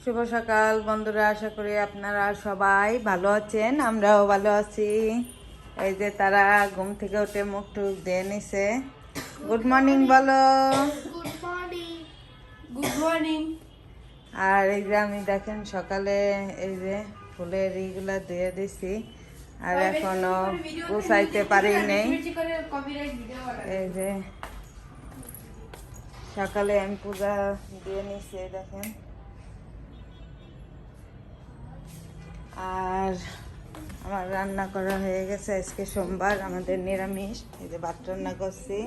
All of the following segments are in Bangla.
শুভ সকাল বন্ধুরা, আশা করি আপনারা সবাই ভালো আছেন, আমরাও ভালো আছি। এই যে তারা ঘুম থেকে উঠে মুখ টুক দিয়ে নিছে। গুড মর্নিং বলো। Good morning. Good morning. আর এই যে আমি দেখেন সকালে এই যে ফুলের এইগুলা দিয়ে দিছি, আর এখনো গুছাইতে পারি নেই। এই যে সকালে আমি পূজা দিয়ে নিছি দেখেন। আর আমার রান্না করা হয়ে গেছে, আজকে সোমবার আমাদের নিরামিষ। এই যে ভাত রান্না করছি,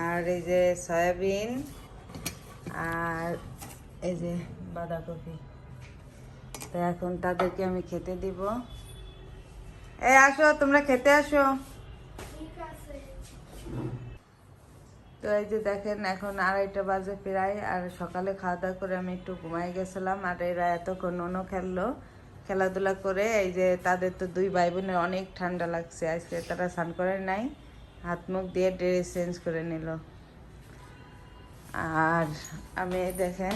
আর এই যে সয়াবিন, আর এই যে বাঁধাকপি। তো এখন তাদেরকে আমি খেতে দিব। এই আসো, তোমরা খেতে আসো। তো এই যে দেখেন এখন 2:30 বাজে প্রায়, আর সকালে খাওয়া দাওয়া করে আমি একটু ঘুমাই গেছিলাম। আর এরা এতক্ষণ খেললো, খেলাধুলা করে। এই যে তাদের তো 2 ভাই বোনের অনেক ঠান্ডা লাগছে, আজকে তারা স্নান করে নাই, হাত মুখ দিয়ে ড্রেস চেঞ্জ করে নিল। আর আমি দেখেন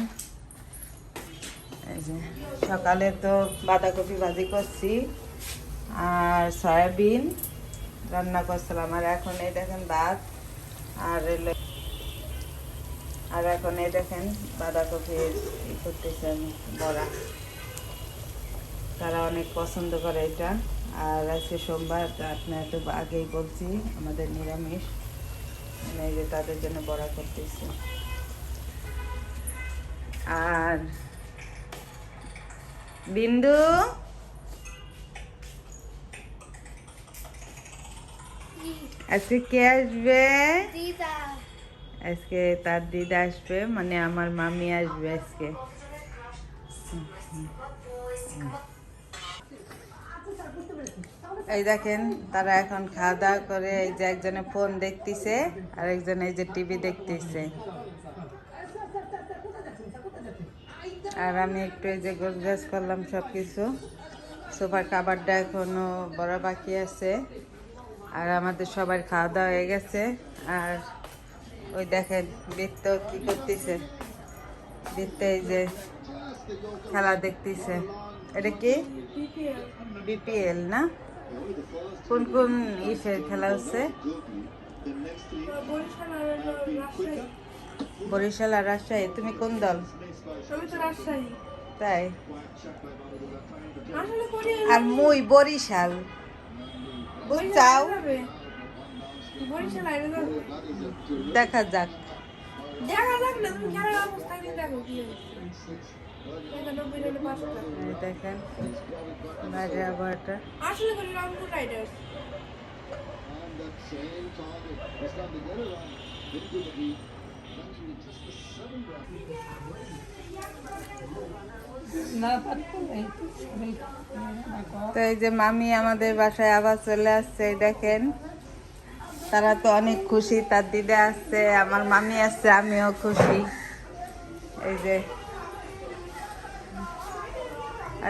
এই যে সকালে তো বাঁধাকপি ভাজি করছি আর সয়াবিন রান্না করছিলাম। আর এখন এই দেখেন ভাত, আর এখন এই দেখেন বাঁধাকপি করতেছি আমি বড়া। তারা অনেক পছন্দ করে এটা। আর আজকে সোমবার, আপনার তো আগেই বলছি আমাদের নিরামিষ। এই যে তাদের জন্য বড়া করতেছি। আর বিন্দু, আজকে কে আসবে? দিদা। আজকে তার দিদা আসবে, মানে আমার মামি আসবে আজকে। এই দেখেন তারা এখন খাওয়া দাওয়া করে, এই যে একজনে ফোন দেখতেছে আর একজন এই যে টিভি দেখতেছে। আর আমি একটু এই যে গোছগাছ করলাম সব কিছু। সোফার কাভারটা এখনো বড় বাকি আছে। আর আমাদের সবার খাওয়া দাওয়া হয়ে গেছে। আর ওই দেখেন বৃত্ত কি করতেছে, বৃত্ত এই যে খেলা দেখতেছে। এটা কি? বিপিএল না? কোন কোন ইসের খেলা হচ্ছে? বরিশাল আর রাজশাহী। তুমি কোন দল? তাই? আর মুই বরিশাল, বুঝছাও? দেখা যাক। দেখেন বাইরে আবহাওয়াটা। তো এই যে মামি আমাদের বাসায় আবার চলে আসছে, দেখেন তারা তো অনেক খুশি, তার দিদা আসছে, আমার মামি আসছে, আমিও খুশি। এই যে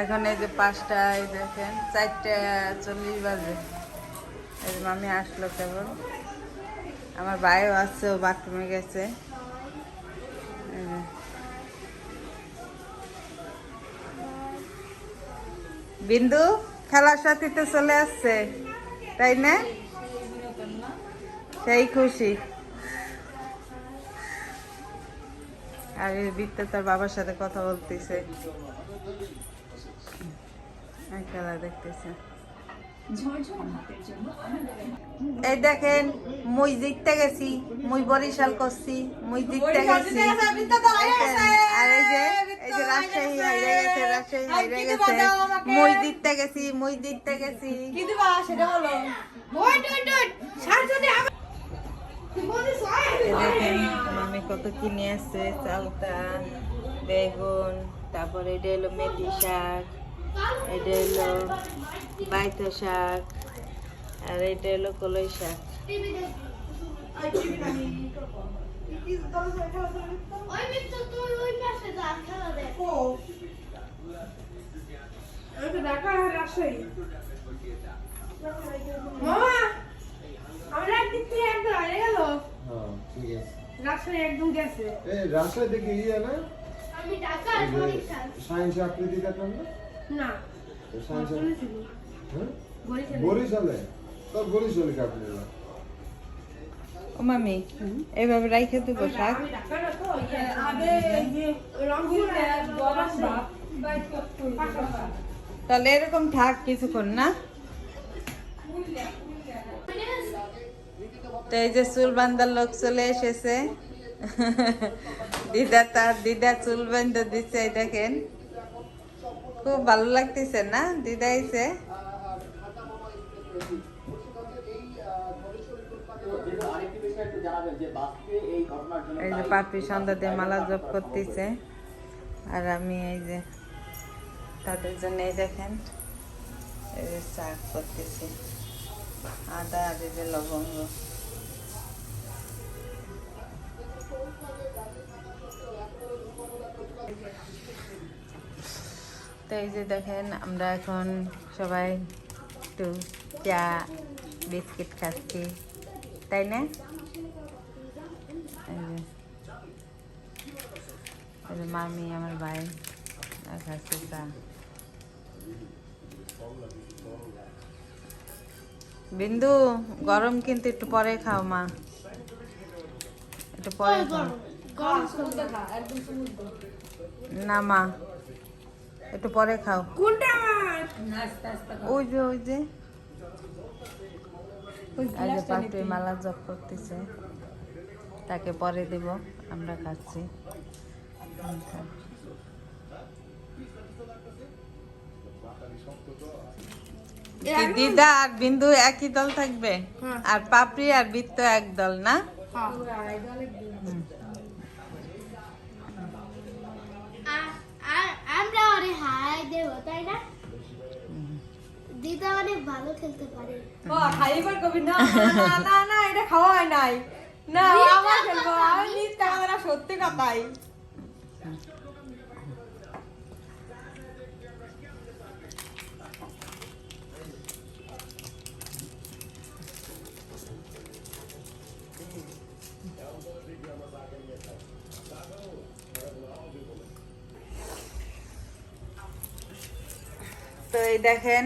এখন এই যে 5টা, এই দেখেন 4:40 বাজে। এই যে মামি আসলো কেবল। আমার ভাইও আসছে, ও বাথরুমে গেছে। বিন্দু খেলার সাথে তো চলে আসছে, তাই না? সেই খুশি। আর এই বৃত্ত তার বাবার সাথে কথা বলতেছে, খেলা দেখতেছে। এই দেখেন মুই জিততে গেছি, মুই বরিশাল করছি, মুই জিততে গেছি। আর এই যে রাজশাহী হাইরে গেছে, রাজশাহী হাইরে গেছে। মুই জিততে গেছি, মুই জিততে গেছি। দেখেন মামি কত কিনে আসছে, চালতা, বেগুন, তারপরে এটা হলো মেথি শাক, এটা হলো বাইতা শাক, আর এটা হলো কলই শাক। রাজশাহী একদম গেছে। রাজশাহী থেকে ইয়ে না আমি ঢাকা আর বরিশাল। সায়েন্সে আকৃতি কাটলাম না না তো সায়েন্সে হ্যাঁ বরিশাল। বরিশালে তোর বরিশালে কাটলে না ও মামি এইভাবে রাইখে দেবো শাক। আমি ঢাকা না তো আগে এই যে রংপুরে গরম ভাত বাইক করতে। তাহলে এরকম থাক কিছুক্ষণ না। তো এই যে চুল বান্ধার লোক চলে এসেছে। দিদা চুল বান্ধা দিচ্ছে, এই দেখেন খুব ভালো লাগতেছে না দিদা এসে। এই যে পাপি সন্ধ্যা দিয়ে মালা জপ করতেছে, আর আমি এই যে তাদের জন্য এই দেখেন এই যে চা করতেছি, আদা আর এই যে লবঙ্গ। তো এই যে দেখেন আমরা এখন সবাই একটু চা বিস্কিট খাচ্ছি, তাই না? এই যে মামি আমার ভাই খাচ্ছে চা। বিন্দু গরম কিন্তু একটু পরে খাও মা, একটু পরে খাও। গরম সমুদ্র খা একদম সমুদ্র। না মা একটু পরে খাও। কোনটা ওই যে ওই যে এই যে পাত্রে মালা জপ করতেছে, তাকে পরে দেব, আমরা খাচ্ছি। কি দিদা আর বিন্দু একই দল থাকবে? আর পাপড়ি আর বৃত্ত এক দল না? আমরা অনেক হাই দেব তাই না? দিদা অনেক ভালো খেলতে পারে। খাইবার কবি না না এটা খাওয়া হয় নাই না, আমার খেলবো আমি মিথ্যা কথা না, সত্যি কথাই। তো এই দেখেন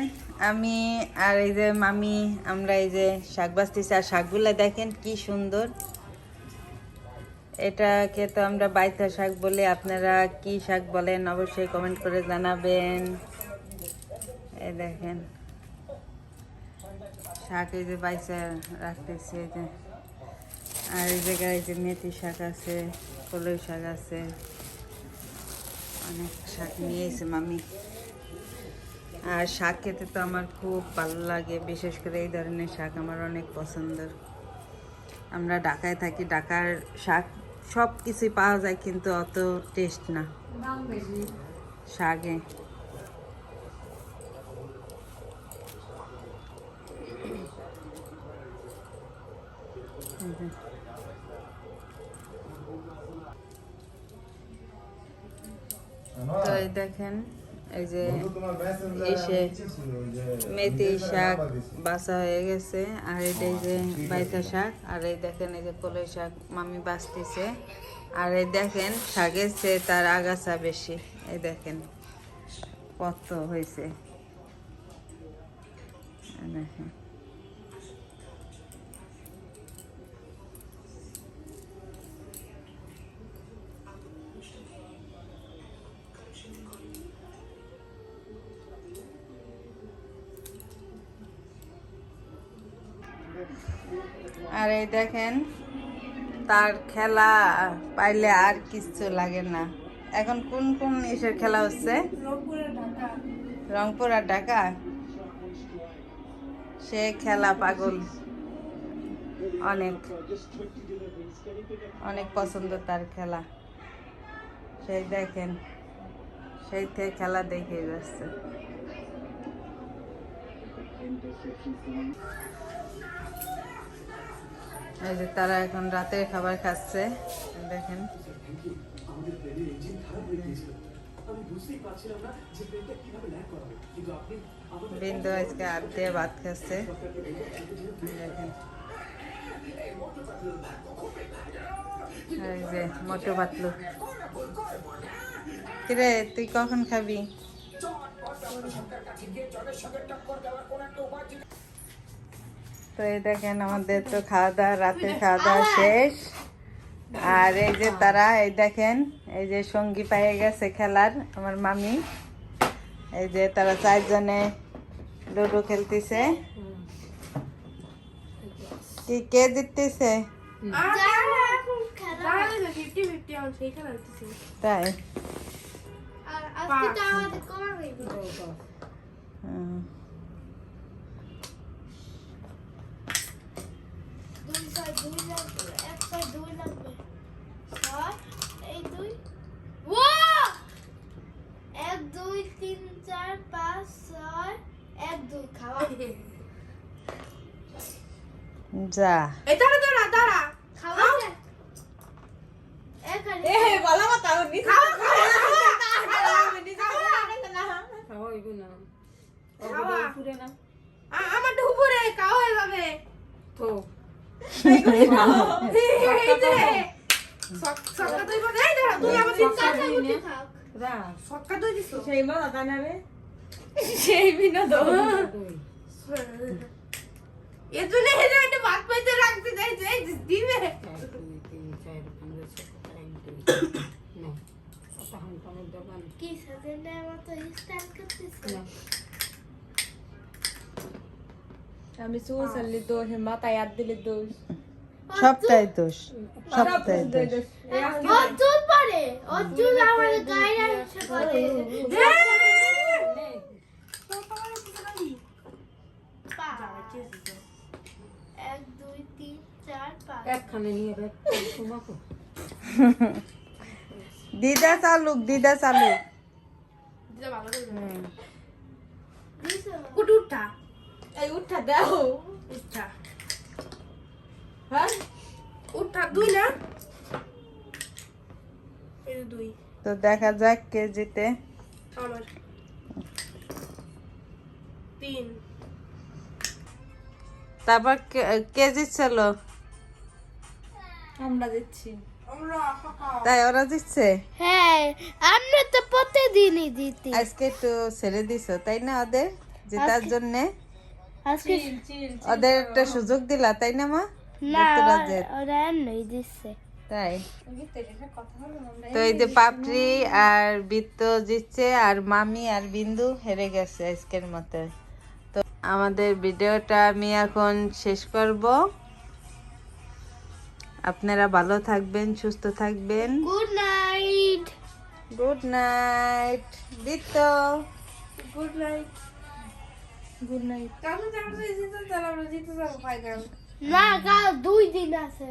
আমি আর এই যে মামি আমরা এই যে শাক বাছতেছি, আর শাকগুলা দেখেন কি সুন্দর। এটাকে তো আমরা বাইথা শাক বলি, আপনারা কি শাক বলেন অবশ্যই কমেন্ট করে জানাবেন। এই দেখেন শাক এই যে বাইচা রাখতেছি, এই যে আর এই জায়গায় এই যে মেথি শাক আছে, কলই শাক আছে, অনেক শাক নিয়েছে মামি। আর শাক খেতে তো আমার খুব ভালো লাগে, বিশেষ করে এই ধরনের শাক আমার অনেক পছন্দের। আমরা ঢাকায় থাকি, ঢাকার শাক সব কিছুই পাওয়া যায় কিন্তু অত টেস্ট না শাকে। তো এই দেখেন এই যে এসে মেথি শাক বাছা হয়ে গেছে, আর এটা এই যে বাইথা শাক, আর এই দেখেন এই যে কলই শাক মামি বাছতেছে। আর এই দেখেন শাকের চেয়ে তার আগাছা বেশি, এই দেখেন কত হয়েছে দেখেন। আর এই দেখেন তার খেলা পাইলে আর কিছু লাগে না। এখন কোন কোন ইসের খেলা হচ্ছে? রংপুর আর ঢাকা। সে খেলা পাগল, অনেক অনেক পছন্দ তার খেলা। সেই দেখেন সেই থেকে খেলা দেখে যাচ্ছে। এই যে তারা এখন রাতের খাবার খাচ্ছে, দেখেন বিন্দু আজকে হাত দিয়ে ভাত খাচ্ছে, দেখেন। এই যে মোটু পাতলু কিরে তুই কখন খাবি? তো এই দেখেন আমাদের তো খাওয়া দাওয়া, রাতের খাওয়া দাওয়া শেষ। আর এই যে তারা, এই দেখেন এই যে সঙ্গী পেয়ে গেছে খেলার, আমার মামি। এই যে তারা 4 জনে লুডো খেলতেছে। কি কে জিততেছে? তাই হুম। যা আমার উপরে খাওয়া হয়ে যাবে তো সক্কা তুই বলে এই দাঁড়া তুই আমার দিন কাছে সক্কা তুই দিছ সেই মা দানা রে সেই বিনোদন এজন্য হেরে একটা ভাত পাইতে রাখতে যাই যাই দিবে কি সাজেন্ডা মতো স্টাইল করতেছ আমি সুসল্লি দোষ মাথায় হাত দিলে দোষ সবটাই দোষ, সবটাই দোষ। অর্জুন পারে অর্জুন আমার গায়ে আসছে পারে 1 2 3 4 5 একখানে নিয়ে রে তোমাকে দিদা চালুক, দিদা চালুক। দিদা ভালো করে হুম। দিছো উঠা এই উঠা দাও উঠা হ্যাঁ উঠা দুই না এই দুই তো দেখা যাক কে জিতে। আমার 3 তারপর কে জিতছিল? আমরা দিচ্ছি আমরা তাই ওরা জিতছে? হ্যাঁ আমরা তো প্রতিদিনই দিতে আজকে একটু ছেড়ে দিছো তাই না ওদের জেতার জন্য? আজকে চিল ওদের একটা সুযোগ দিলা তাই না মা? না তোরা জেত। ওরা এমনি দিচ্ছে তাই কথা হলো আমরা তো এই যে পাপড়ি আর বৃত্ত জিতছে, আর মামি আর বিন্দু হেরে গেছে আজকের মতো। তো আমাদের ভিডিওটা আমি এখন শেষ করব। আপনারা ভালো থাকবেন, সুস্থ থাকবেন। গুড নাইট গুড নাইট বৃত্ত। গুড নাইট গুড নাইট কাল তো আমরা জিতে যাবো ফাইনাল না কাল 2 দিন আছে